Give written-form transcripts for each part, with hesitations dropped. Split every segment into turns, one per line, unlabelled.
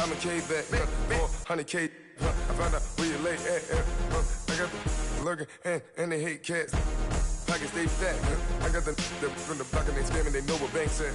I'm a K-back, 400K. I found out where you lay at. I got the lurking and they hate cats. Pockets stay fat. I got the from the block and they screaming, they know what banks at.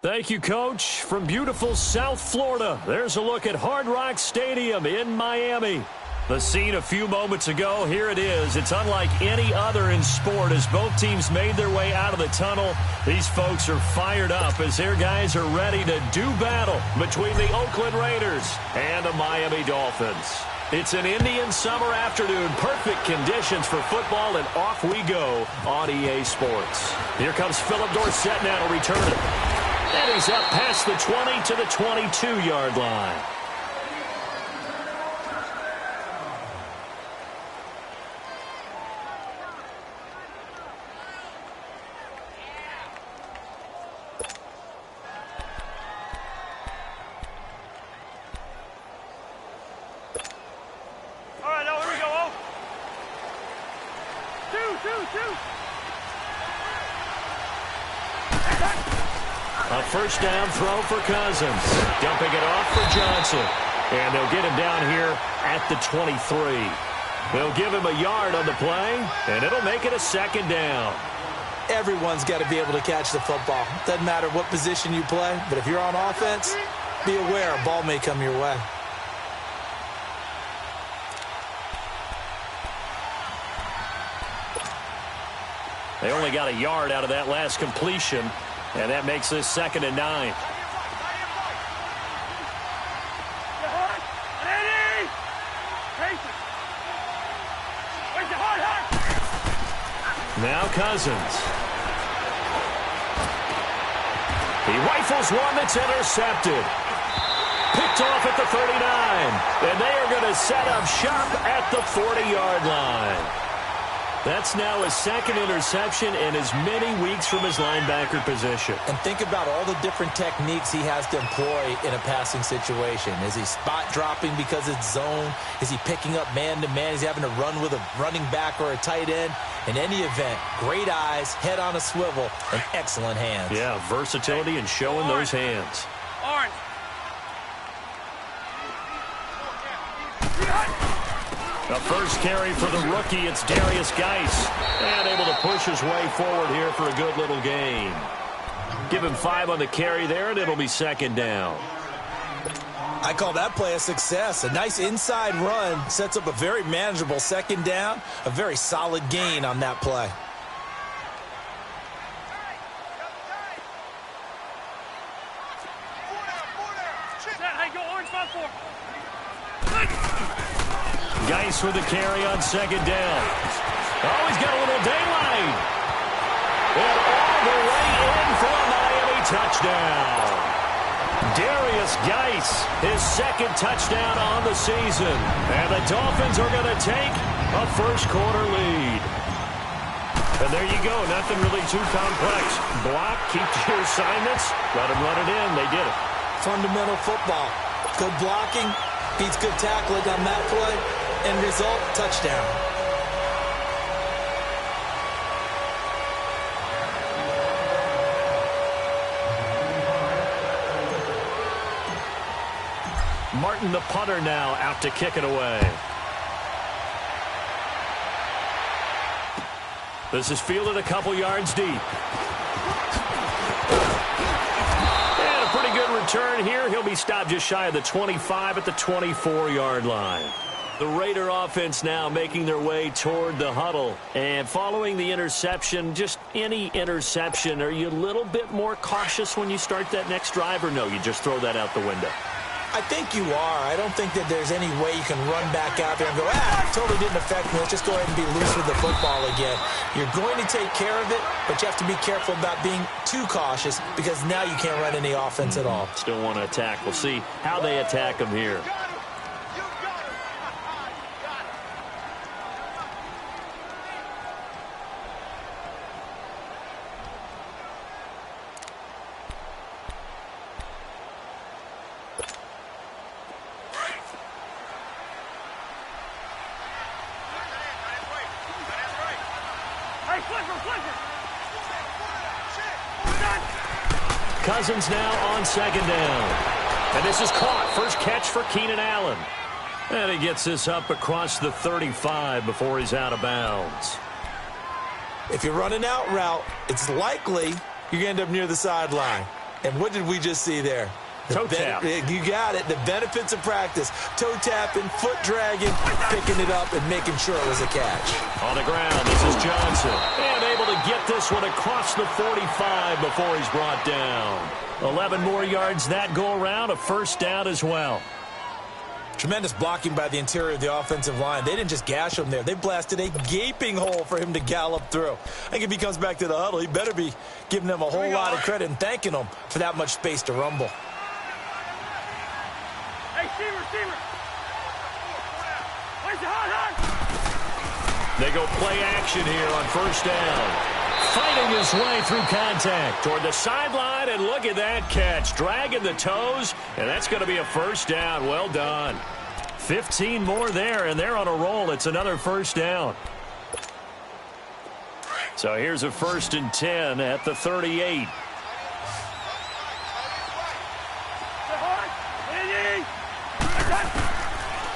Thank you, Coach. From beautiful South Florida, there's a look at Hard Rock Stadium in Miami. The scene a few moments ago, here it is. It's unlike any other in sport as both teams made their way out of the tunnel. These folks are fired up as their guys are ready to do battle between the Oakland Raiders and the Miami Dolphins. It's an Indian summer afternoon, perfect conditions for football, and off we go on EA Sports. Here comes Philip Dorsett now to return it. And he's up past the 20 to the 22-yard line. A first down throw for Cousins. Dumping it off for Johnson. And they'll get him down here at the 23. They'll give him a yard on the play, and it'll make it a second down.
Everyone's got to be able to catch the football. Doesn't matter what position you play, but if you're on offense, be aware a ball may come your way.
They only got a yard out of that last completion, and that makes this 2nd and 9. Now Cousins. He rifles one that's intercepted. Picked off at the 39. And they are going to set up shop at the 40-yard line. That's now his 2nd interception in as many weeks from his linebacker position.
And think about all the different techniques he has to employ in a passing situation. Is he spot dropping because it's zone? Is he picking up man-to-man? Is he having to run with a running back or a tight end? In any event, great eyes, head on a swivel, and excellent hands.
Yeah, versatility and showing those hands.
Orange.
The first carry for the rookie, it's Darius Geis. And able to push his way forward here for a good little gain. Give him 5 on the carry there, and it'll be 2nd down.
I call that play a success. A nice inside run sets up a very manageable 2nd down. A very solid gain on that play.
Geis with the carry on 2nd down. Oh, he's got a little daylight. And all the way in for a Miami touchdown. Darius Geis, his 2nd touchdown on the season. And the Dolphins are going to take a first-quarter lead. And there you go. Nothing really too complex. Block, keep your assignments, let them run it in. They did it.
Fundamental football. Good blocking beats good tackling on that play. End result, touchdown.
Martin, the punter, now out to kick it away. This is fielded a couple yards deep. And a pretty good return here. He'll be stopped just shy of the 25 at the 24-yard line. The Raider offense now making their way toward the huddle. And following the interception, just any interception, are you a little bit more cautious when you start that next drive, or no, you just throw that out the window?
I think you are. I don't think that there's any way you can run back out there and go, totally didn't affect me. Let's just go ahead and be loose with the football again. You're going to take care of it, but you have to be careful about being too cautious because now you can't run any offense at all.
Still want to attack. We'll see how they attack them here. Cousins now on 2nd down. And this is caught. First catch for Keenan Allen. And he gets this up across the 35 before he's out of bounds.
If you're running out route, it's likely you're going to end up near the sideline. And what did we just see there?
Toe tap.
You got it. The benefits of practice. Toe tapping, foot dragging, picking it up, and making sure it was a catch.
On the ground, this is Johnson. And able to get this one across the 45 before he's brought down. 11 more yards that go around, a first down as well.
Tremendous blocking by the interior of the offensive line. They didn't just gash him there. They blasted a gaping hole for him to gallop through. I think if he comes back to the huddle, he better be giving them a whole lot of credit and thanking them for that much space to rumble.
Receiver. Where's the hot?
They go play action here on first down. Fighting his way through contact toward the sideline, and look at that catch. Dragging the toes, and that's going to be a first down. Well done. 15 more there, and they're on a roll. It's another first down. So here's a 1st and 10 at the 38.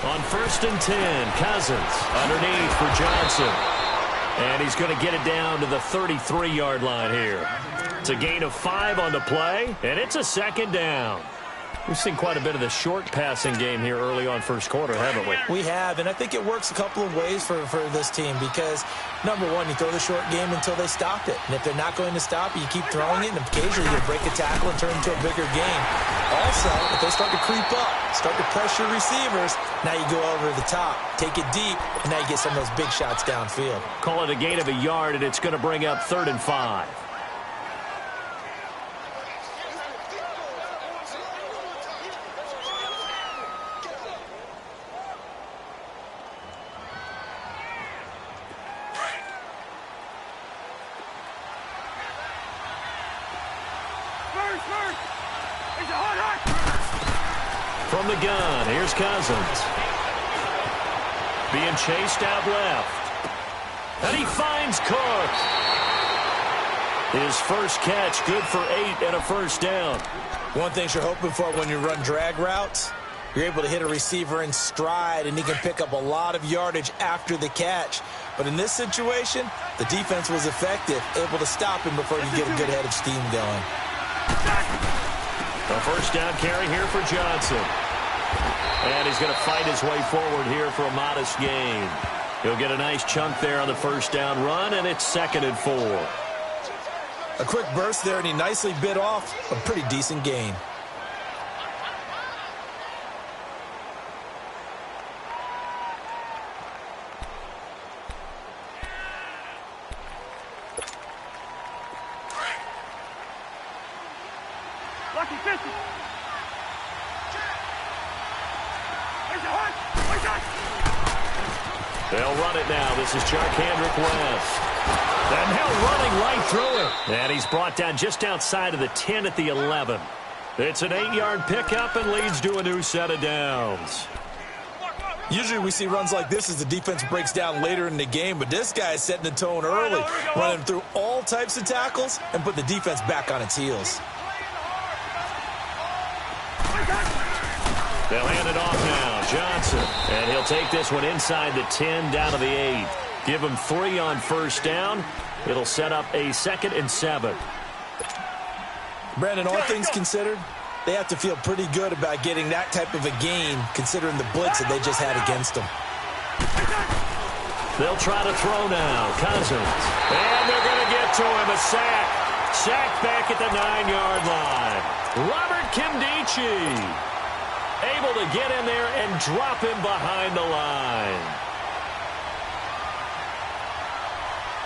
On 1st and 10, Cousins underneath for Johnson. And he's going to get it down to the 33-yard line here. It's a gain of 5 on the play, and it's a second down. We've seen quite a bit of the short passing game here early on first quarter, haven't we?
We have, and I think it works a couple of ways for this team because, number one, you throw the short game until they stop it. And if they're not going to stop it, you keep throwing it, and occasionally you break a tackle and turn it into a bigger game. Also, if they start to creep up, start to pressure receivers, now you go over the top, take it deep, and now you get some of those big shots downfield.
Call it a gain of a yard, and it's going to bring up 3rd and 5. From the gun, here's Cousins. Being chased out left. And he finds Cook. His first catch, good for 8 and a first down.
One thing you're hoping for when you run drag routes, you're able to hit a receiver in stride, and he can pick up a lot of yardage after the catch. But in this situation, the defense was effective, able to stop him before you get a good head of steam going.
A first down carry here for Johnson. And he's going to fight his way forward here for a modest gain. He'll get a nice chunk there on the first down run, and it's 2nd and 4.
A quick burst there, and he nicely bit off a pretty decent gain.
Lucky 50.
They'll run it now. This is Charkandrick West. And now running right through it. And he's brought down just outside of the 10 at the 11. It's an 8-yard pickup and leads to a new set of downs.
Usually we see runs like this as the defense breaks down later in the game, but this guy is setting the tone early, running through all types of tackles and put the defense back on its heels.
They'll hand it off now. Johnson. And he'll take this one inside the 10 down to the 8. Give him 3 on first down. It'll set up a 2nd and 7.
Brandon, all things considered, they have to feel pretty good about getting that type of a gain considering the blitz that they just had against them.
They'll try to throw now. Cousins. And they're going to get to him. A sack. Sack back at the 9-yard line. Robert Kimdichie able to get in there and drop him behind the line.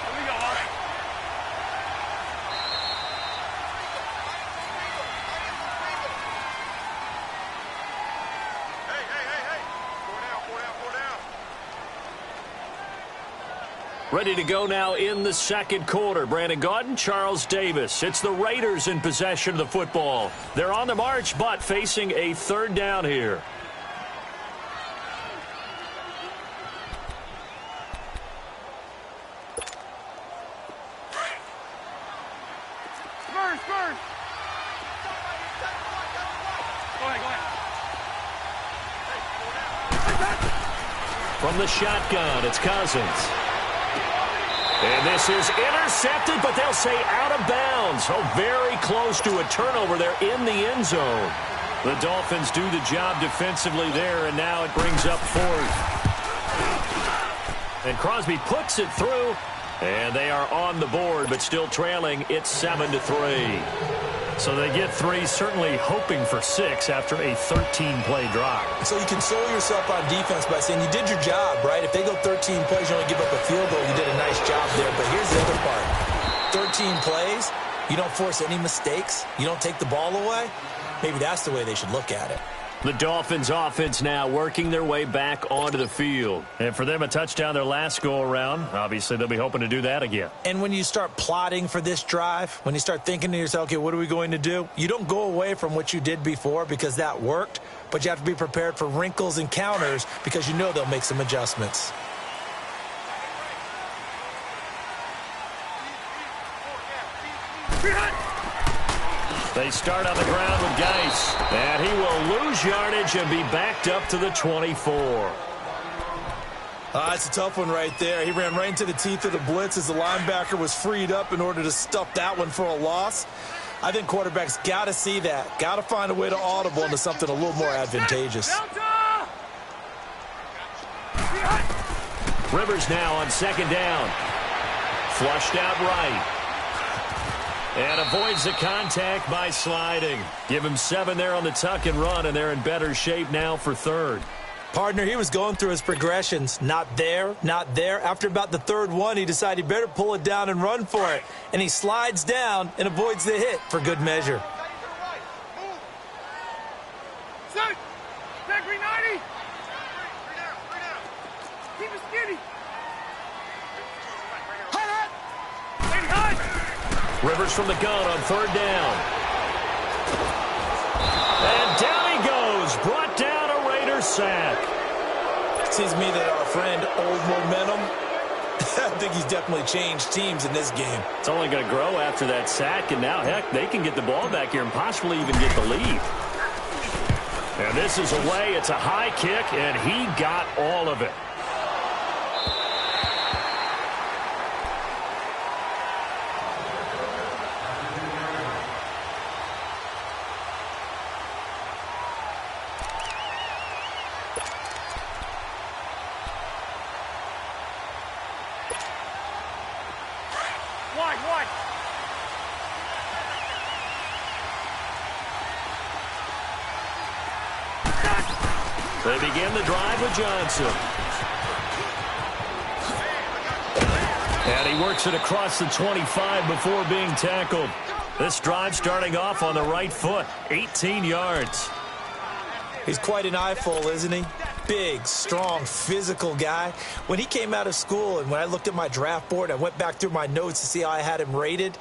Here we go. Hey. 4 down.
Ready to go now in the second quarter. Brandon Gaudin, Charles Davis. It's the Raiders in possession of the football. They're on the march, but facing a 3rd down here.
Spurs. Go ahead.
From the shotgun, it's Cousins. And this is intercepted, but they'll say out of bounds. Oh, very close to a turnover there in the end zone. The Dolphins do the job defensively there, and now it brings up fourth. And Crosby puts it through, and they are on the board, but still trailing. It's 7-3. So they get 3, certainly hoping for 6 after a 13-play drive.
So you console yourself on defense by saying you did your job, right? If they go 13 plays, you only give up a field goal, you did a nice job there. But here's the other part. 13 plays, you don't force any mistakes, you don't take the ball away. Maybe that's the way they should look at it.
The Dolphins offense now working their way back onto the field. And for them, a touchdown their last go-around. Obviously, they'll be hoping to do that again.
And when you start plotting for this drive, when you start thinking to yourself, okay, what are we going to do? You don't go away from what you did before because that worked, but you have to be prepared for wrinkles and counters because you know they'll make some adjustments.
They start on the ground with Geis, and he will lose yardage and be backed up to the 24.
That's a tough one right there. He ran right into the teeth of the blitz as the linebacker was freed up in order to stuff that one for a loss. I think quarterbacks got to see that. Got to find a way to audible into something a little more advantageous.
Rivers now on second down. Flushed out right. And avoids the contact by sliding. Give him 7 there on the tuck and run, and they're in better shape now for third.
Partner, he was going through his progressions. Not there, not there. After about the third one, he decided he better pull it down and run for it. And he slides down and avoids the hit for good measure.
Set. Back 390. Keep it skinny. Lady high.
Rivers from the gun on third down. And down he goes. Brought down a Raider sack.
Seems to me that our friend, old momentum, I think he's definitely changed teams in this game.
It's only going to grow after that sack, and now, heck, they can get the ball back here and possibly even get the lead. And this is away. It's a high kick, and he got all of it.
Wide.
They begin the drive with Johnson. And he works it across the 25 before being tackled. This drive starting off on the right foot, 18 yards.
He's quite an eyeful, isn't he? Big, strong, physical guy. When he came out of school and when I looked at my draft board, I went back through my notes to see how I had him rated.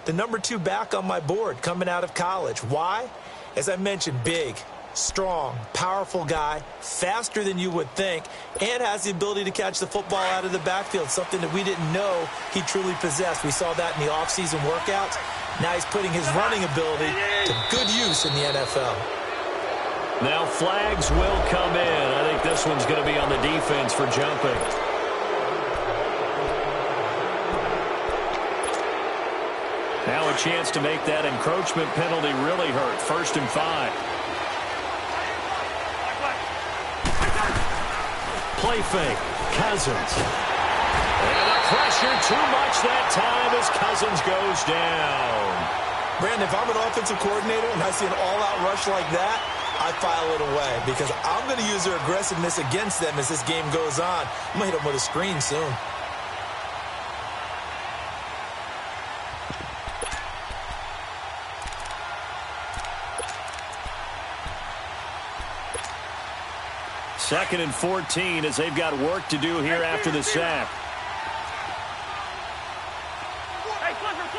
The number 2 back on my board coming out of college. Why? As I mentioned, big, strong, powerful guy, faster than you would think, and has the ability to catch the football out of the backfield, something that we didn't know he truly possessed. We saw that in the offseason workouts. Now he's putting his running ability to good use in the NFL.
Now flags will come in. I think this one's going to be on the defense for jumping. Now a chance to make that encroachment penalty really hurt. 1st and 5. Play fake. Cousins. And the pressure too much that time as Cousins goes down.
Brandon, if I'm an offensive coordinator and I see an all-out rush like that, I file it away because I'm going to use their aggressiveness against them as this game goes on. I'm going to hit them with a screen soon.
Second and 14 as they've got work to do here after the sack.
Hey, Clifford.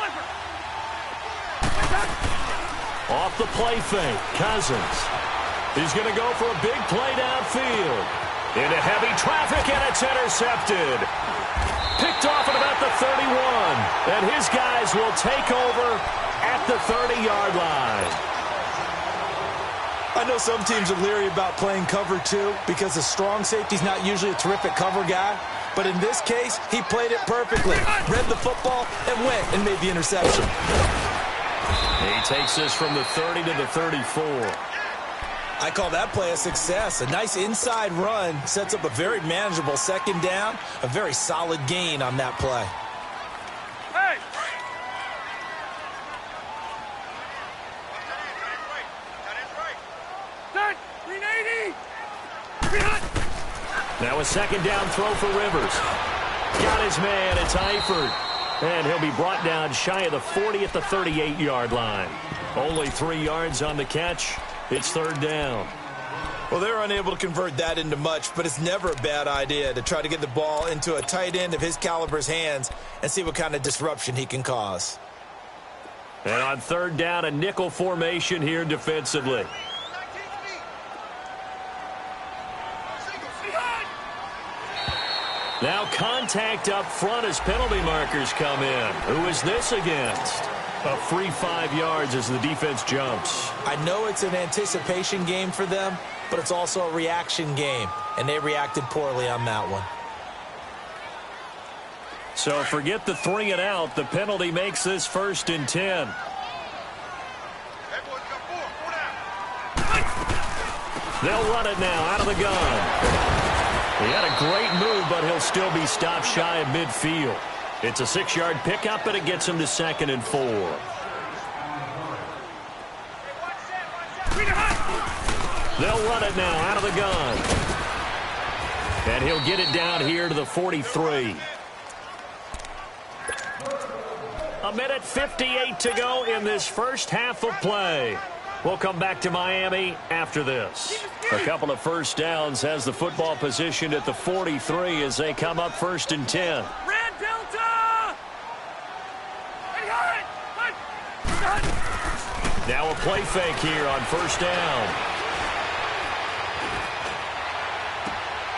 Off the play fake, Cousins. He's going to go for a big play downfield. Into heavy traffic, and it's intercepted. Picked off at about the 31. And his guys will take over at the 30-yard line.
I know some teams are leery about playing cover 2 because a strong safety's not usually a terrific cover guy. But in this case, he played it perfectly. Read the football and went and made the interception.
He takes this from the 30 to the 34.
I call that play a success. A nice inside run sets up a very manageable second down. A very solid gain on that play.
Hey! Set! 380!
Now a second down throw for Rivers. Got his man. It's Eifert. And he'll be brought down shy of the 40 at the 38-yard line. Only 3 yards on the catch. It's third down.
Well, they're unable to convert that into much, but it's never a bad idea to try to get the ball into a tight end of his caliber's hands and see what kind of disruption he can cause.
And on third down, a nickel formation here defensively. Now contact up front as penalty markers come in. Who is this against? A free 5 yards as the defense jumps.
I know it's an anticipation game for them, but it's also a reaction game, and they reacted poorly on that one.
So forget the 3 and out. The penalty makes this 1st and 10. They'll run it now out of the gun. He had a great move, but he'll still be stopped shy of midfield. It's a 6-yard pickup, and it gets him to 2nd and 4. They'll run it now out of the gun. And he'll get it down here to the 43. A minute 58 to go in this first half of play. We'll come back to Miami after this. A couple of first downs has the football positioned at the 43 as they come up 1st and 10.
Red Delta!
Now a play fake here on 1st down.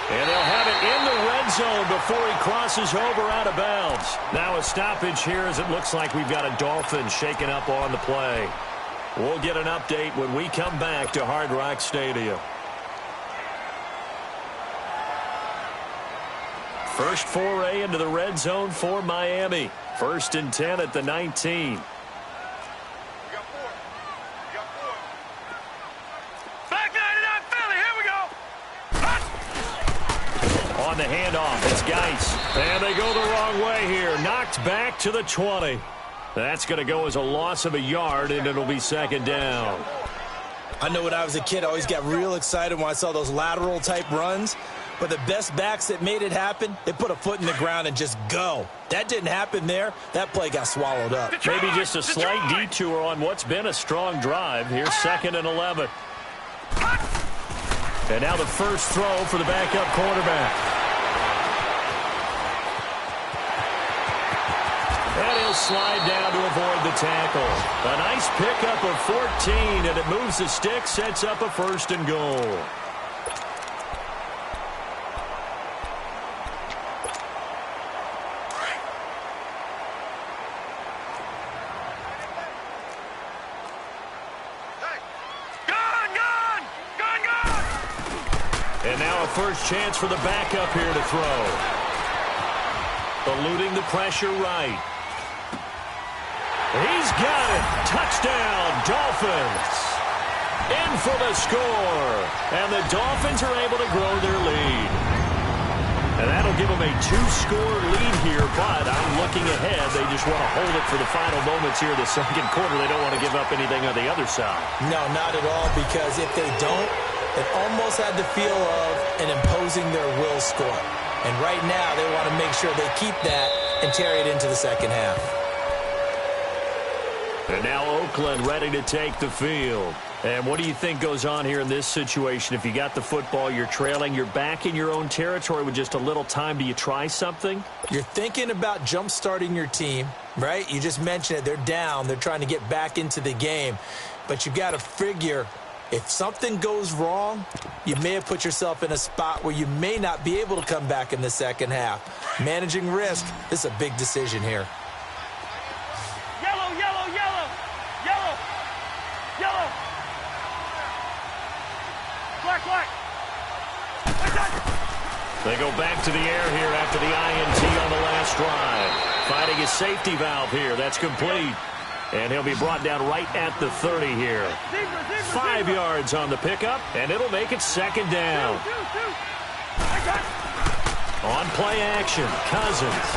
And they'll have it in the red zone before he crosses over out of bounds. Now a stoppage here as it looks like we've got a Dolphin shaken up on the play. We'll get an update when we come back to Hard Rock Stadium. First foray into the red zone for Miami. 1st and 10 at the 19.
Back 99 Philly, here we go!
On the handoff, it's Geis. And they go the wrong way here. Knocked back to the 20. That's going to go as a loss of a yard, and it'll be 2nd down.
I know when I was a kid, I always got real excited when I saw those lateral-type runs. But the best backs that made it happen, they put a foot in the ground and just go. That didn't happen there. That play got swallowed up.
Maybe just a slight detour on what's been a strong drive. Here's 2nd and 11. And now the first throw for the backup quarterback. And he'll slide down to avoid the tackle. A nice pickup of 14, and it moves the stick, sets up a 1st and goal. And now a first chance for the backup here to throw. Eluding the pressure right. He's got it. Touchdown, Dolphins. In for the score. And the Dolphins are able to grow their lead. And that'll give them a 2-score lead here, but I'm looking ahead. They just want to hold it for the final moments here of the 2nd quarter. They don't want to give up anything on the other side.
No, not at all, because if they don't, it almost had the feel of an imposing their will score. And right now, they want to make sure they keep that and carry it into the 2nd half.
And now Oakland ready to take the field. And what do you think goes on here in this situation? If you got the football, you're trailing, you're back in your own territory with just a little time. Do you try something?
You're thinking about jump-starting your team, right? You just mentioned it. They're down. They're trying to get back into the game. But you got to figure, if something goes wrong, you may have put yourself in a spot where you may not be able to come back in the 2nd half. Managing risk, this is a big decision here.
Yellow, yellow, yellow! Yellow! Yellow!
They go back to the air here after the INT on the last drive. Finding his safety valve here. That's complete. And he'll be brought down right at the 30 here. 5 yards on the pickup, and it'll make it second down. On play action, Cousins.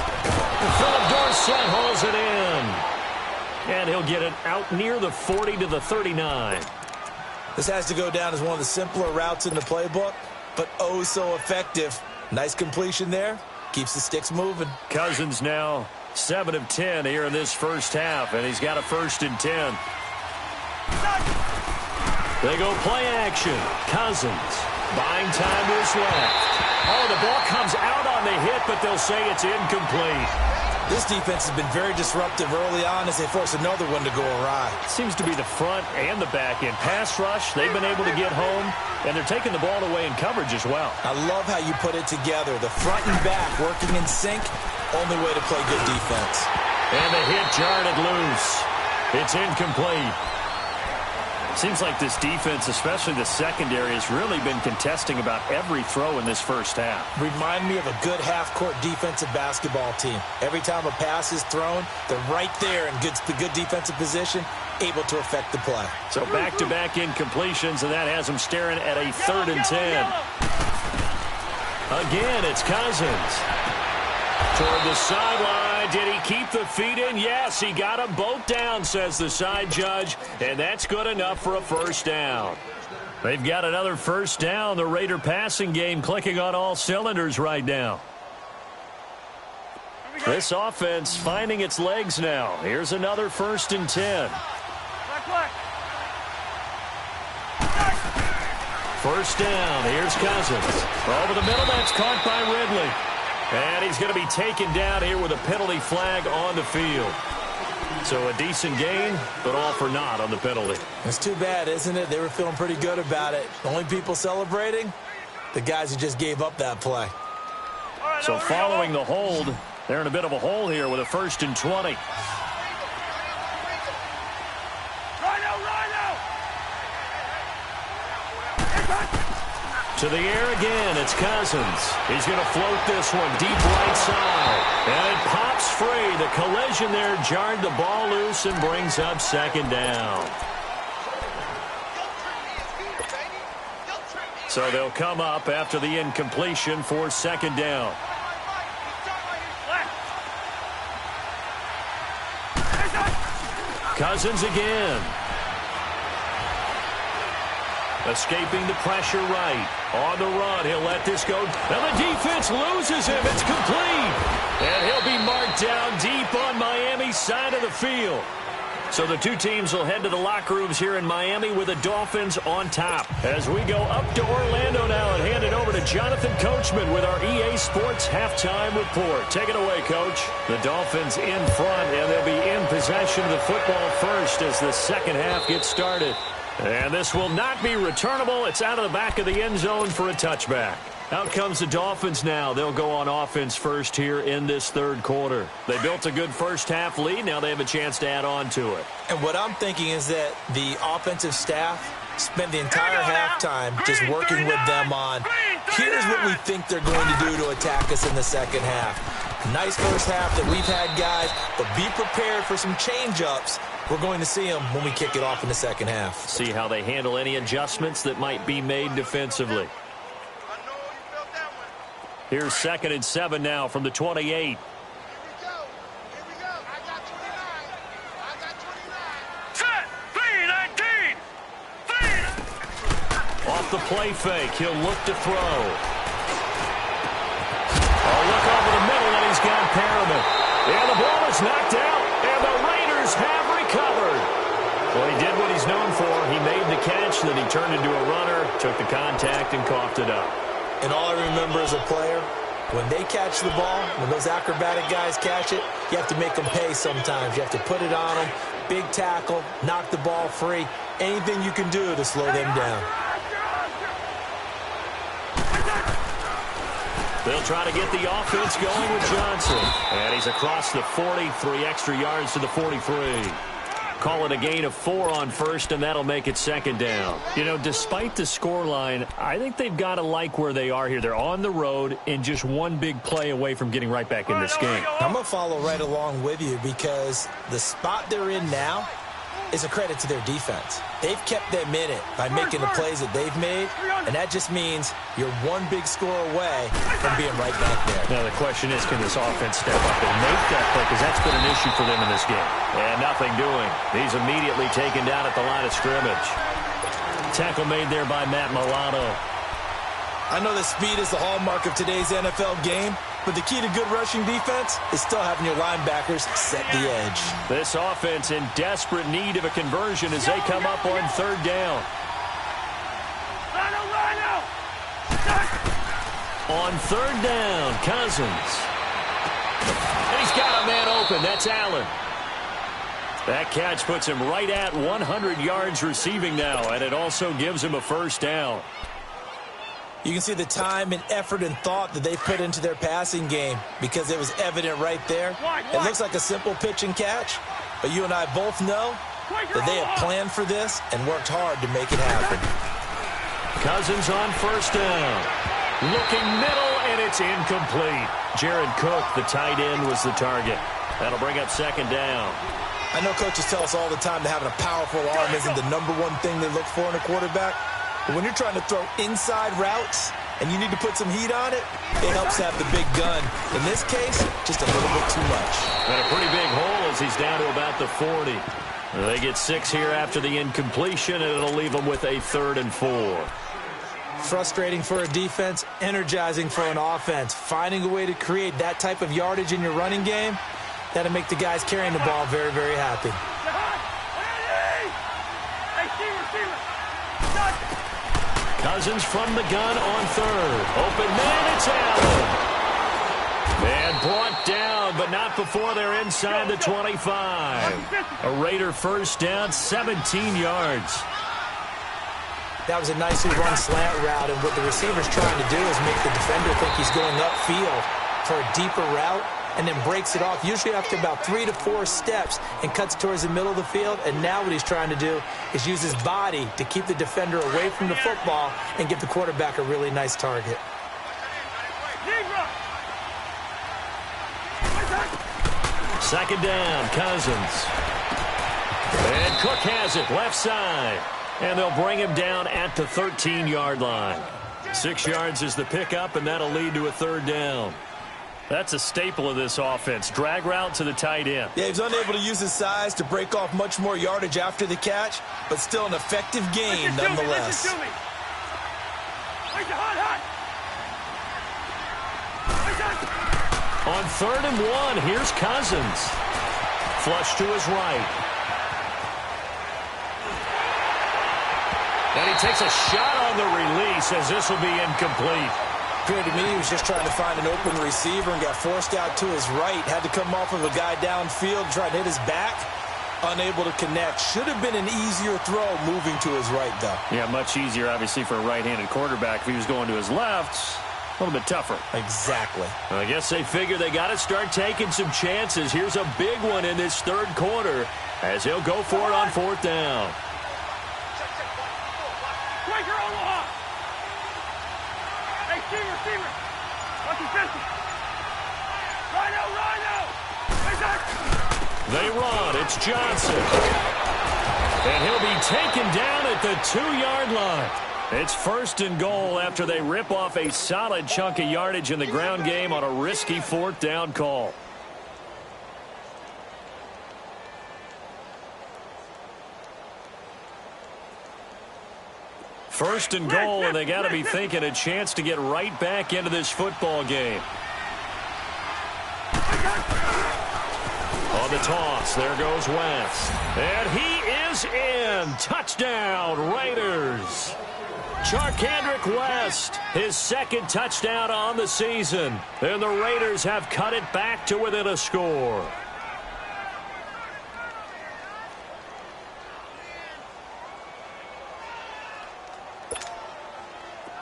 Philip Dorsett hauls it in. And he'll get it out near the 40 to the 39.
This has to go down as one of the simpler routes in the playbook, but oh so effective. Nice completion there. Keeps the sticks moving.
Cousins now 7 of 10 here in this first half, and he's got a 1st and 10. They go play action. Cousins buying time to his left. Oh, the ball comes out on the hit, but they'll say it's incomplete.
This defense has been very disruptive early on as they force another one to go awry.
Seems to be the front and the back end. Pass rush, they've been able to get home, and they're taking the ball away in coverage as well.
I love how you put it together. The front and back working in sync, only way to play good defense.
And the hit jarred it loose. It's incomplete. Seems like this defense, especially the secondary, has really been contesting about every throw in this first half.
Remind me of a good half-court defensive basketball team. Every time a pass is thrown, they're right there in the good defensive position, able to affect the play.
So back-to-back incompletions, and that has them staring at a 3rd and 10. Again, it's Cousins. Toward the sideline. Did he keep the feet in? Yes, he got them both down, says the side judge, and that's good enough for a 1st down. They've got another 1st down. The Raider passing game clicking on all cylinders right now. This offense finding its legs now. Here's another 1st and 10. 1st down. Here's Cousins. Over the middle, that's caught by Ridley. And he's going to be taken down here with a penalty flag on the field. So a decent gain, but all for naught on the penalty.
It's too bad, isn't it? They were feeling pretty good about it. The only people celebrating, the guys who just gave up that play.
So following the hold, they're in a bit of a hole here with a 1st and 20. To the air again, it's Cousins. He's going to float this one deep right side. And it pops free. The collision there jarred the ball loose and brings up 2nd down. So they'll come up after the incompletion for 2nd down. Cousins again. Escaping the pressure right. On the run, he'll let this go. And the defense loses him. It's complete. And he'll be marked down deep on Miami's side of the field. So the two teams will head to the locker rooms here in Miami with the Dolphins on top. As we go up to Orlando now and hand it over to Jonathan Coachman with our EA Sports Halftime Report. Take it away, Coach. The Dolphins in front, and they'll be in possession of the football first as the 2nd half gets started. And this will not be returnable. It's out of the back of the end zone for a touchback. Out comes the Dolphins now. They'll go on offense first here in this 3rd quarter. They built a good first half lead. Now they have a chance to add on to it.
And what I'm thinking is that the offensive staff spend the entire halftime just working with them on, here's what we think they're going to do to attack us in the 2nd half. Nice first half that we've had, guys, but be prepared for some change-ups. We're going to see them when we kick it off in the 2nd half.
See how they handle any adjustments that might be made defensively. Here's 2nd and 7 now from the 28. Off the play fake, he'll look to throw. Oh, look over the middle, and he's got Perriman. And the ball is knocked out, and the Raiders have recovered. Well, he did what he's known for. He made the catch, then he turned into a runner, took the contact, and coughed it up.
And all I remember as a player, when they catch the ball, when those acrobatic guys catch it, you have to make them pay sometimes. You have to put it on them, big tackle, knock the ball free, anything you can do to slow them down.
They'll try to get the offense going with Johnson. And he's across the 40, 3 extra yards to the 43. Call it a gain of 4 on first, and that'll make it second down. You know, despite the scoreline, I think they've got to like where they are here. They're on the road and just one big play away from getting right back in this game.
I'm going to follow right along with you because the spot they're in now is a credit to their defense. They've kept them in it by making the plays that they've made, and that just means you're one big score away from being right back there.
Now the question is, can this offense step up and make that play? Because that's been an issue for them in this game. And nothing doing. He's immediately taken down at the line of scrimmage. Tackle made there by Matt Milano.
I know that speed is the hallmark of today's NFL game, but the key to good rushing defense is still having your linebackers set the edge.
This offense in desperate need of a conversion as they come up on third down. On third down, Cousins. And he's got a man open. That's Allen. That catch puts him right at 100 yards receiving now, and it also gives him a first down.
You can see the time and effort and thought that they put into their passing game because it was evident right there. It looks like a simple pitch and catch, but you and I both know that they have planned for this and worked hard to make it happen.
Cousins on first down. Looking middle, and it's incomplete. Jared Cook, the tight end, was the target. That'll bring up second down.
I know coaches tell us all the time that having a powerful arm isn't the number one thing they look for in a quarterback. But when you're trying to throw inside routes and you need to put some heat on it, it helps to have the big gun. In this case, just a little bit too much.
And a pretty big hole as he's down to about the 40. They get 6 here after the incompletion, and it'll leave them with a 3rd and 4.
Frustrating for a defense, energizing for an offense. Finding a way to create that type of yardage in your running game, that'll make the guys carrying the ball very, very happy.
Cousins from the gun on third. Open man, it's Allen. And brought down, but not before they're inside the 25. A Raider first down, 17 yards.
That was a nicely run slant route, and what the receiver's trying to do is make the defender think he's going upfield for a deeper route, and then breaks it off, usually after about 3 to 4 steps, and cuts towards the middle of the field. And now what he's trying to do is use his body to keep the defender away from the football and give the quarterback a really nice target.
Second down, Cousins. And Cook has it, left side. And they'll bring him down at the 13-yard line. 6 yards is the pickup, and that'll lead to a 3rd down. That's a staple of this offense. Drag route to the tight end.
Yeah, he's unable to use his size to break off much more yardage after the catch, but still an effective gain nonetheless.
On 3rd and 1, here's Cousins. Flush to his right. And he takes a shot on the release as this will be incomplete.
Appeared to me he was just trying to find an open receiver and got forced out to his right. Had to come off of a guy downfield, try to hit his back. Unable to connect. Should have been an easier throw moving to his right, though.
Yeah, much easier, obviously, for a right-handed quarterback. If he was going to his left, a little bit tougher.
Exactly.
I guess they figure they got to start taking some chances. Here's a big one in this 3rd quarter as he'll go for it on 4th down. They run. It's Johnson. And he'll be taken down at the 2-yard line. It's 1st and goal after they rip off a solid chunk of yardage in the ground game on a risky 4th down call. First and goal, and they got to be thinking a chance to get right back into this football game. On the toss, there goes Wentz. And he is in. Touchdown, Raiders. Charcandrick West, his 2nd touchdown on the season. And the Raiders have cut it back to within a score.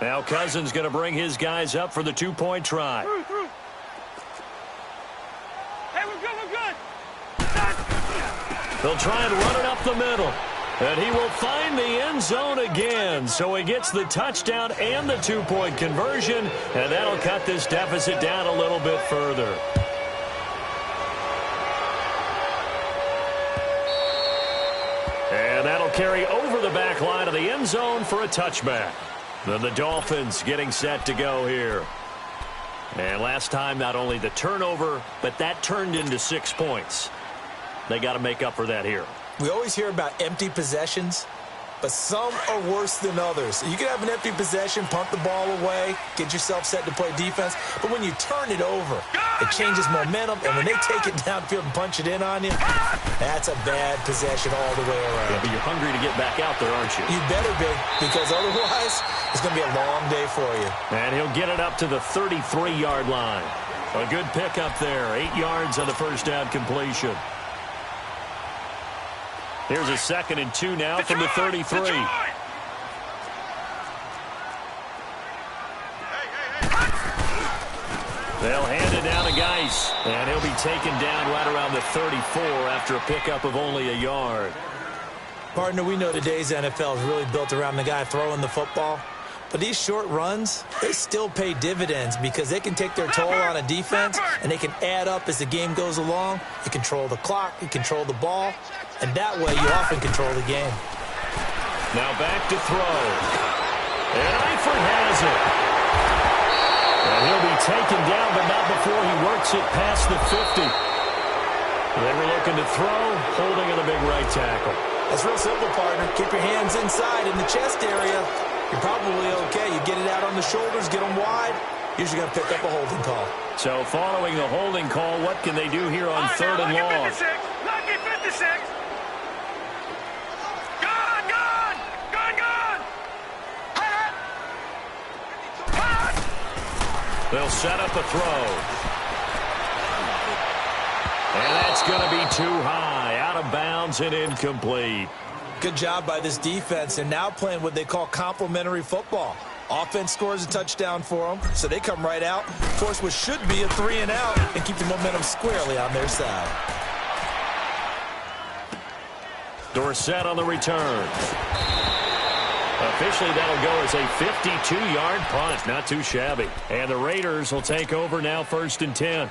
Now Cousins going to bring his guys up for the 2-point try.
Hey, we're good, we're good.
They'll try and run it up the middle. And he will find the end zone again. So he gets the touchdown and the two-point conversion. And that'll cut this deficit down a little bit further. And that'll carry over the back line of the end zone for a touchback. Then the Dolphins getting set to go here. And last time, not only the turnover, but that turned into 6 points. They got to make up for that here.
We always hear about empty possessions, but some are worse than others. You can have an empty possession, punt the ball away, get yourself set to play defense, but when you turn it over, it changes momentum, and when they take it downfield and punch it in on you, that's a bad possession all the way around.
Yeah, but you're hungry to get back out there, aren't you?
You better be, because otherwise, it's going to be a long day for you.
And he'll get it up to the 33-yard line. A good pickup there, 8 yards on the first down completion. Here's a 2nd and 2 now from the 33. They'll hand it down to Geis, and he'll be taken down right around the 34 after a pickup of only a yard.
Partner, we know today's NFL is really built around the guy throwing the football. But these short runs, they still pay dividends because they can take their toll on a defense, and they can add up as the game goes along. You control the clock, you control the ball, and that way you often control the game.
Now back to throw. And Eifert has it. And he'll be taken down, but not before he works it past the 50. They were looking to throw, holding on the big right tackle.
That's real simple, partner. Keep your hands inside in the chest area. You're probably okay. You get it out on the shoulders, get them wide. Usually going to pick up a holding call.
So following the holding call, what can they do here on 3rd and long?
Lucky 56.
They'll set up a throw. And that's going to be too high, out of bounds and incomplete.
Good job by this defense, and now playing what they call complementary football. Offense scores a touchdown for them, so they come right out, force what should be a 3 and out, and keep the momentum squarely on their side.
Dorsett on the return. Officially, that'll go as a 52-yard punt. Not too shabby. And the Raiders will take over now, 1st and 10.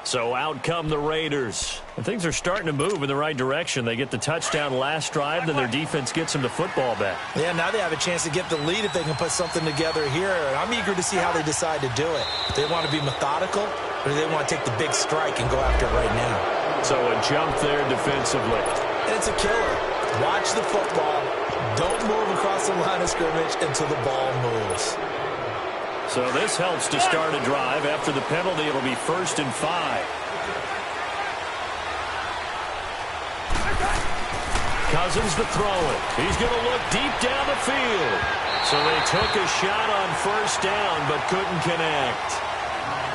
So out come the Raiders. And things are starting to move in the right direction. They get the touchdown last drive, then their defense gets them to football back.
Yeah, now they have a chance to get the lead if they can put something together here. I'm eager to see how they decide to do it. Do they want to be methodical, or do they want to take the big strike and go after it right now?
So a jump there defensively.
And it's a killer. Watch the football. Don't move across the line of scrimmage until the ball moves.
So this helps to start a drive. After the penalty, it'll be 1st and 5. Cousins to throw it. He's going to look deep down the field. So they took a shot on 1st down, but couldn't connect.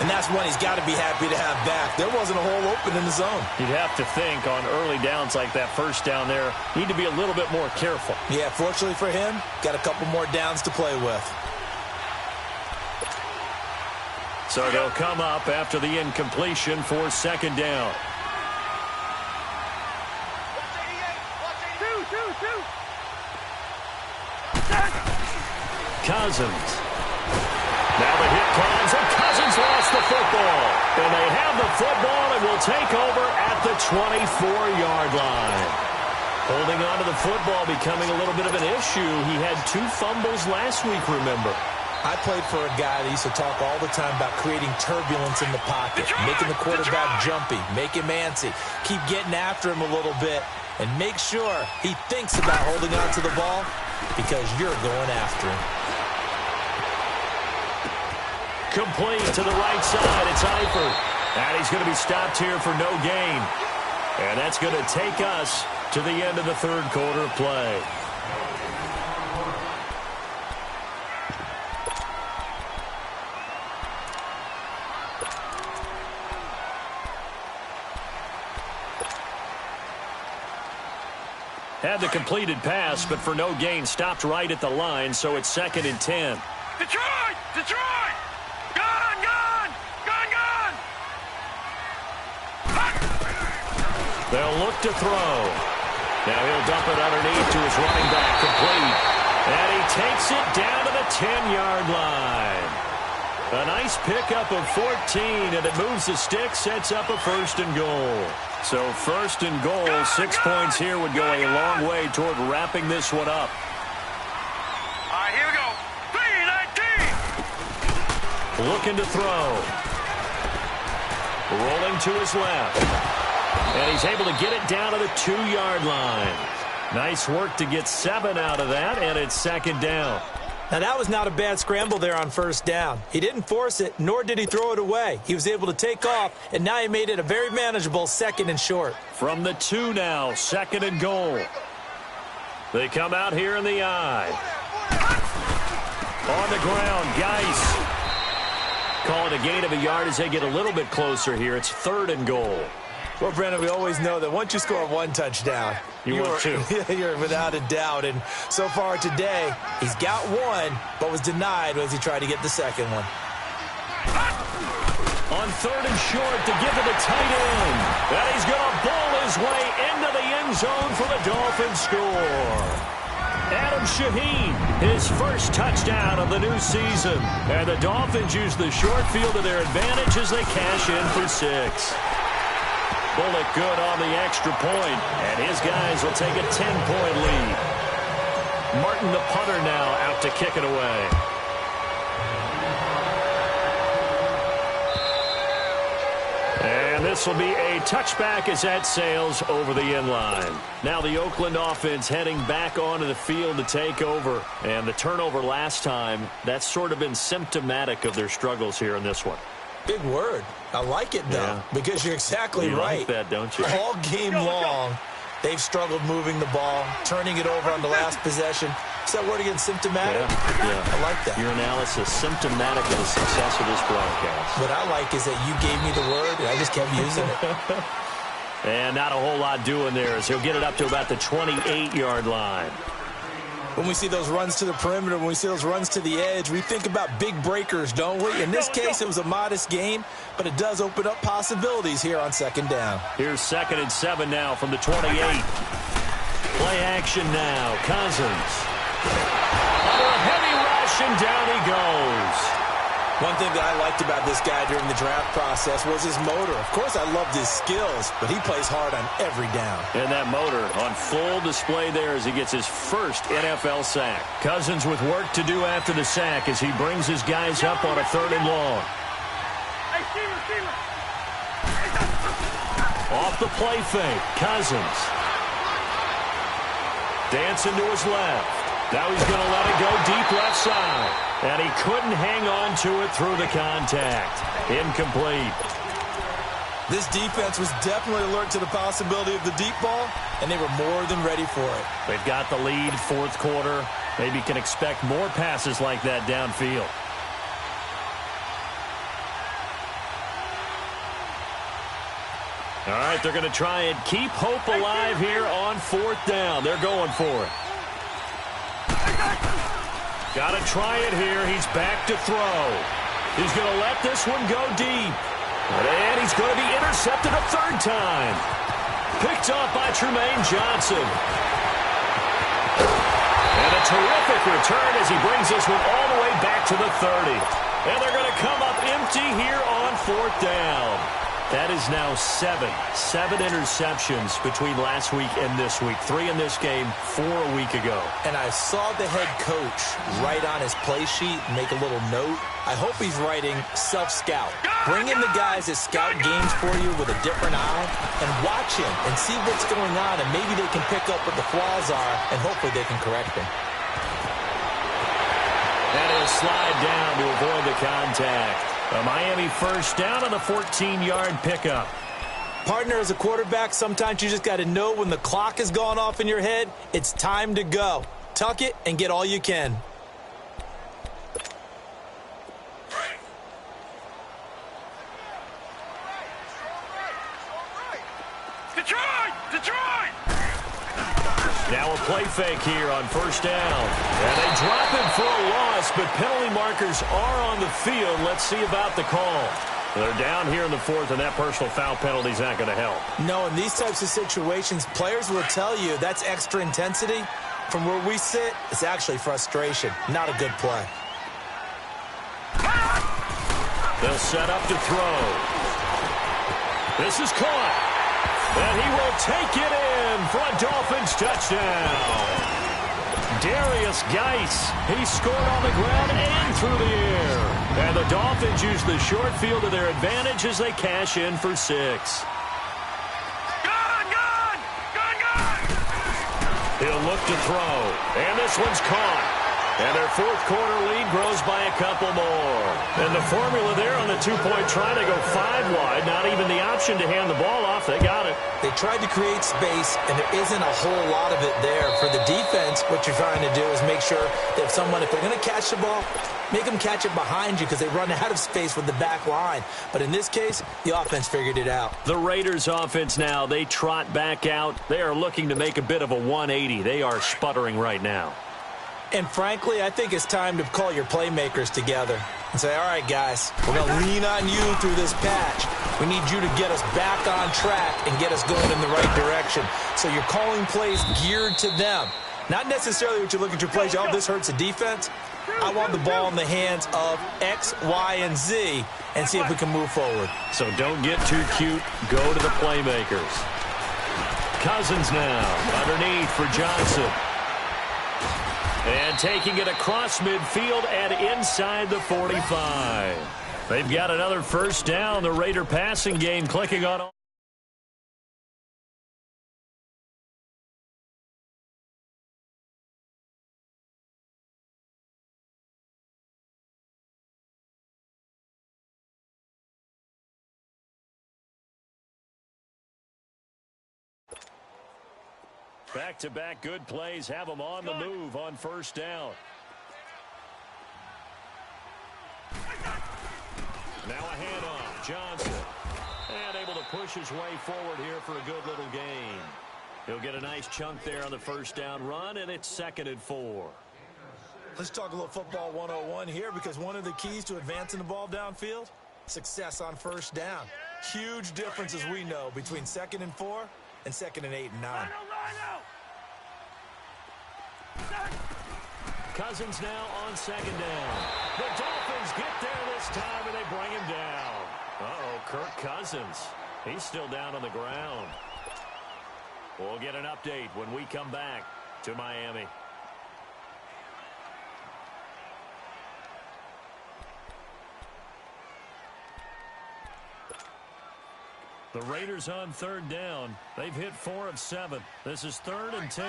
And that's one he's got to be happy to have back. There wasn't a hole open in the zone.
You'd have to think on early downs like that 1st down there, need to be a little bit more careful.
Yeah, fortunately for him, got a couple more downs to play with.
So they'll come up after the incompletion for 2nd down. Cousins. Now the hit comes, and Cousins lost the football. And they have the football and will take over at the 24-yard line. Holding on to the football becoming a little bit of an issue. He had 2 fumbles last week, remember.
I played for a guy that used to talk all the time about creating turbulence in the pocket, making the quarterback jumpy, make him antsy, keep getting after him a little bit, and make sure he thinks about holding on to the ball because you're going after him.
Complete to the right side. It's Eifert. And he's going to be stopped here for no gain. And that's going to take us to the end of the 3rd quarter of play. Had the completed pass, but for no gain, stopped right at the line, so it's 2nd and 10.
Detroit! Detroit! Gone! Gone! Gone! Gone!
They'll look to throw. Now he'll dump it underneath to his running back, complete. And he takes it down to the 10-yard line. A nice pickup of 14, and it moves the stick, sets up a 1st and goal. So 1st and goal, 6 points here would go a long way toward wrapping this one up.
All right, here we go. 3-19.
Looking to throw. Rolling to his left. And he's able to get it down to the 2-yard line. Nice work to get 7 out of that, and it's 2nd down.
Now, that was not a bad scramble there on 1st down. He didn't force it, nor did he throw it away. He was able to take off, and now he made it a very manageable 2nd and short.
From the 2 now, 2nd and goal. They come out here in the eye. On the ground, Geis. Call it a gain of a yard as they get a little bit closer here. It's 3rd and goal.
Well, Brandon, we always know that once you score 1 touchdown,
you're
without a doubt. And so far today, he's got 1, but was denied as he tried to get the 2nd one.
On 3rd and short to give to the tight end. And he's going to bowl his way into the end zone for the Dolphins score. Adam Shaheen, his first touchdown of the new season. And the Dolphins use the short field to their advantage as they cash in for 6. Bullock good on the extra point, and his guys will take a 10-point lead. Martin, the punter, now out to kick it away. And this will be a touchback as that sails over the end line. Now the Oakland offense heading back onto the field to take over. And the turnover last time, that's sort of been symptomatic of their struggles here in this one.
Big word. I like it, though, because you're exactly right.
You like that, don't you?
All game long, they've struggled moving the ball, turning it over on the last possession. Is that word again, symptomatic?
Yeah.
I like that.
Your analysis, symptomatic of the success of this broadcast.
What I like is that you gave me the word, and I just kept using it.
And not a whole lot doing there as he'll get it up to about the 28-yard line.
When we see those runs to the perimeter, when we see those runs to the edge, we think about big breakers, don't we? In this case, it was a modest gain, but it does open up possibilities here on 2nd down.
Here's 2nd and 7 now from the 28. Play action now. Cousins. Under a heavy rush, and down he goes.
One thing that I liked about this guy during the draft process was his motor. Of course, I loved his skills, but he plays hard on every down.
And that motor on full display there as he gets his first NFL sack. Cousins with work to do after the sack as he brings his guys up on a 3rd and long. Off the play fake, Cousins. Dancing to his left. Now he's going to let it go deep left side. And he couldn't hang on to it through the contact. Incomplete.
This defense was definitely alert to the possibility of the deep ball, and they were more than ready for it.
They've got the lead, 4th quarter. Maybe can expect more passes like that downfield. All right, they're going to try and keep hope alive here on 4th down. They're going for it. Got to try it here. He's back to throw. He's going to let this one go deep. And he's going to be intercepted a 3rd time. Picked off by Trumaine Johnson. And a terrific return as he brings this one all the way back to the 30. And they're going to come up empty here on 4th down. That is now 7 interceptions between last week and this week. 3 in this game, 4 a week ago.
And I saw the head coach write on his play sheet, make a little note. I hope he's writing self-scout. Bring in the guys that scout games for you with a different eye and watch him and see what's going on, and maybe they can pick up what the flaws are, and hopefully they can correct them.
And he'll slide down to avoid the contact. A Miami 1st down on the 14-yard pickup.
Partner, as a quarterback, sometimes you just got to know when the clock has gone off in your head, it's time to go. Tuck it and get all you can.
Detroit!
Now a play fake here on 1st down. And they drop him for a loss, but penalty markers are on the field. Let's see about the call. They're down here in the fourth, and that personal foul penalty is not going to help.
No, in these types of situations, players will tell you that's extra intensity. From where we sit, it's actually frustration, not a good play.
They'll set up to throw. This is caught. And he will take it in for a Dolphins touchdown. Darius Geis, he scored on the ground and through the air. And the Dolphins use the short field to their advantage as they cash in for 6. He'll look to throw. And this one's caught. And their fourth quarter lead grows by a couple more. And the formula there on the two-point try to go 5 wide. Not even the option to hand the ball off. They got it.
They tried to create space, and there isn't a whole lot of it there. For the defense, what you're trying to do is make sure that if they're going to catch the ball, make them catch it behind you because they run out of space with the back line. But in this case, the offense figured it out.
The Raiders offense now, they trot back out. They are looking to make a bit of a 180. They are sputtering right now.
And frankly, I think it's time to call your playmakers together and say, all right, guys, we're going to lean on you through this patch. We need you to get us back on track and get us going in the right direction. So you're calling plays geared to them. Not necessarily what you look at your plays, oh, this hurts the defense. I want the ball in the hands of X, Y, and Z and see if we can move forward.
So don't get too cute. Go to the playmakers. Cousins now underneath for Johnson. And taking it across midfield and inside the 45. They've got another first down. The Raider passing game clicking on. Back-to-back good plays have them on the move on first down. Now a handoff. Johnson. And able to push his way forward here for a good little gain. He'll get a nice chunk there on the first down run, and it's 2nd and 4.
Let's talk a little football 101 here, because one of the keys to advancing the ball downfield, success on first down. Huge difference, as we know, between 2nd and 4 and 2nd and 8 and 9.
Cousins now on 2nd down. The Dolphins get there this time, and they bring him down. Uh-oh, Kirk Cousins. He's still down on the ground. We'll get an update when we come back to Miami. The Raiders on 3rd down. They've hit 4 of 7. This is 3rd and 10.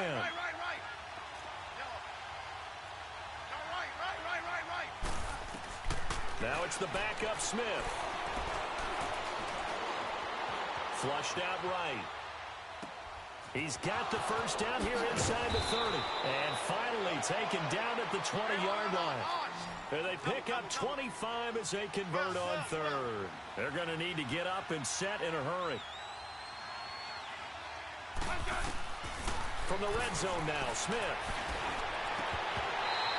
Now it's the backup Smith. Flushed out right. He's got the first down here inside the 30. And finally taken down at the 20-yard line. And they pick up 25 as they convert on 3rd. They're going to need to get up and set in a hurry. From the red zone now, Smith.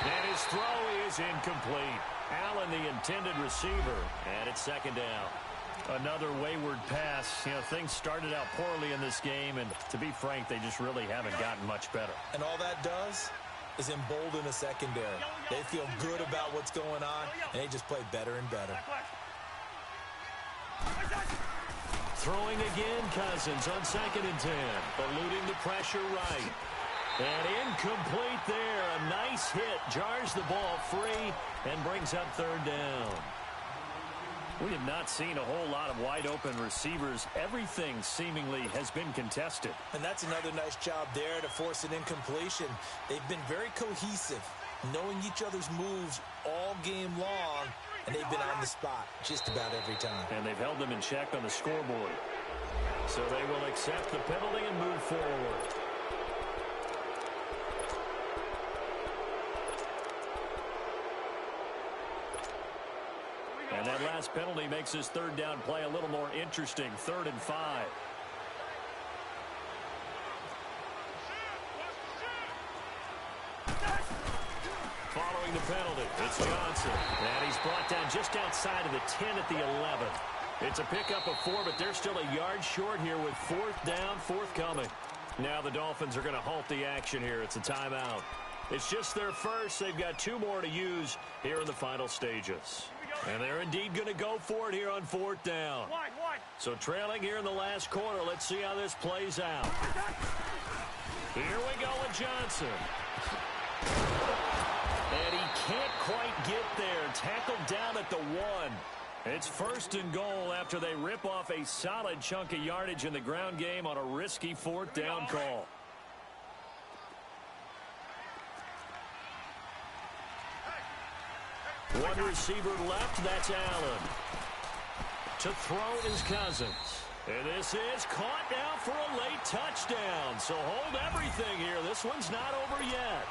And his throw is incomplete. Allen, the intended receiver, and it's 2nd down. Another wayward pass. You know, things started out poorly in this game, and to be frank, they just really haven't gotten much better.
And all that does is embolden a secondary. They feel good about what's going on, and they just play better and better.
Throwing again, Cousins on 2nd and 10. Eluding the pressure right. And incomplete there. A nice hit. Jars the ball free and brings up 3rd down. We have not seen a whole lot of wide-open receivers. Everything seemingly has been contested.
And that's another nice job there to force an incompletion. They've been very cohesive, knowing each other's moves all game long, and they've been on the spot just about every time.
And they've held them in check on the scoreboard. So they will accept the penalty and move forward. And that last penalty makes his 3rd down play a little more interesting. 3rd and 5. Following the penalty, it's Johnson. And he's brought down just outside of the 10 at the 11. It's a pickup of 4, but they're still a yard short here with 4th down, forthcoming. Now the Dolphins are going to halt the action here. It's a timeout. It's just their first. They've got 2 more to use here in the final stages. And they're indeed going to go for it here on 4th down. So trailing here in the last quarter. Let's see how this plays out. Here we go with Johnson. And he can't quite get there. Tackled down at the 1. It's 1st and goal after they rip off a solid chunk of yardage in the ground game on a risky 4th down call. One receiver left, that's Allen. To throw is Cousins. And this is caught now for a late touchdown. So hold everything here. This one's not over yet.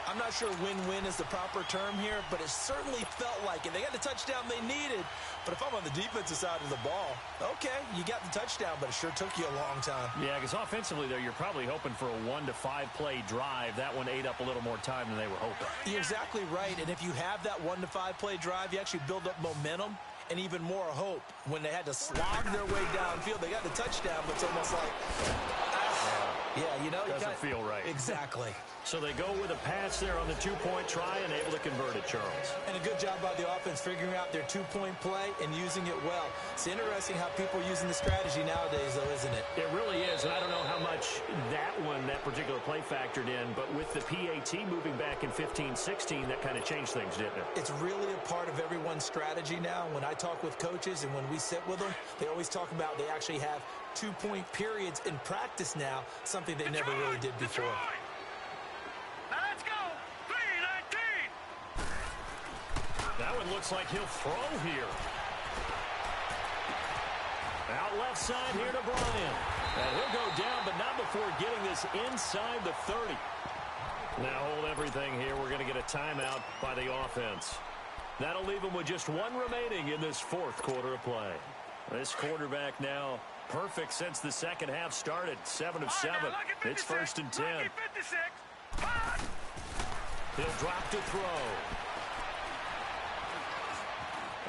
I'm not sure win-win is the proper term here, but it certainly felt like it. They got the touchdown they needed. But if I'm on the defensive side of the ball, okay, you got the touchdown, but it sure took you a long time.
Yeah, because offensively there, you're probably hoping for a 1 to 5 play drive. That one ate up a little more time than they were hoping.
You're exactly right. And if you have that 1 to 5 play drive, you actually build up momentum and even more hope. When they had to slog their way downfield, they got the touchdown, but it's almost like, yeah, you know.
Doesn't feel right.
Exactly.
So they go with a pass there on the 2-point try and able to convert it, Charles.
And a good job by the offense figuring out their 2-point play and using it well. It's interesting how people are using the strategy nowadays, though, isn't it?
It really is, and I don't know how much that particular play factored in, but with the PAT moving back in 15-16, that kind of changed things, didn't it?
It's really a part of everyone's strategy now. When I talk with coaches and when we sit with them, they always talk about they actually have 2-point periods in practice now, something they never really did before.
Let's go! 3-19!
That one looks like he'll throw here. Out left side here to Bryant. And he'll go down, but not before getting this inside the 30. Now hold everything here. We're going to get a timeout by the offense. That'll leave them with just 1 remaining in this 4th quarter of play. This quarterback now perfect since the second half started. 7 of 7. It's 1st and 10. He'll drop to throw.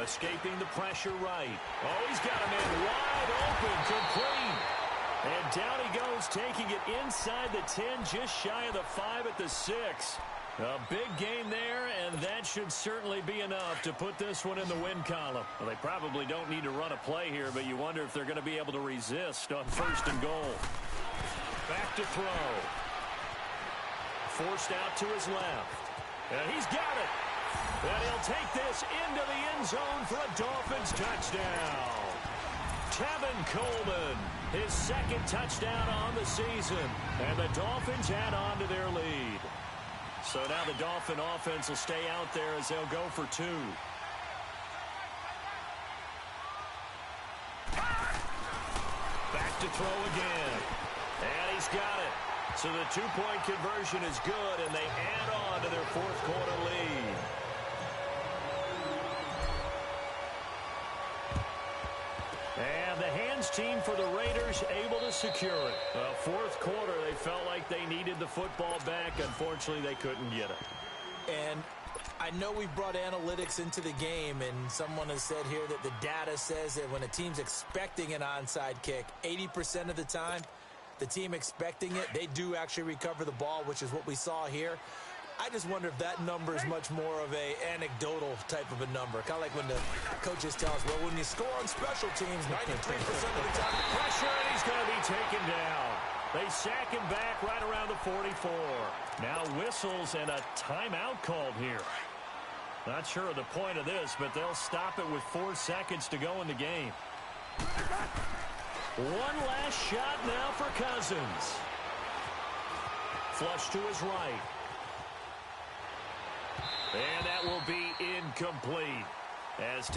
Escaping the pressure right. Oh, he's got a man wide open, complete. And down he goes, taking it inside the 10, just shy of the 5 at the 6. A big gain there, and that should certainly be enough to put this one in the win column. Well, they probably don't need to run a play here, but you wonder if they're going to be able to resist on 1st and goal. Back to throw. Forced out to his left. And he's got it. And he'll take this into the end zone for a Dolphins touchdown. Tevin Coleman, his 2nd touchdown on the season. And the Dolphins add on to their lead. So now the Dolphin offense will stay out there as they'll go for 2. Back to throw again. And he's got it. So the 2-point conversion is good, and they add on to their 4th quarter lead. And the hands team for the Raiders able to secure it. 4th quarter, they felt like they needed the football back. Unfortunately, they couldn't get it.
And I know we've brought analytics into the game, and someone has said here that the data says that when a team's expecting an onside kick, 80% of the time, the team expecting it, they do actually recover the ball, which is what we saw here. I just wonder if that number is much more of a anecdotal type of a number. Kind of like when the coaches tell us, well, when you score on special teams, 93% of the time.
Pressure, and he's going to be taken down. They sack him back right around the 44. Now whistles and a timeout called here. Not sure of the point of this, but they'll stop it with 4 seconds to go in the game. One last shot now for Cousins. Flush to his right. And that will be incomplete. As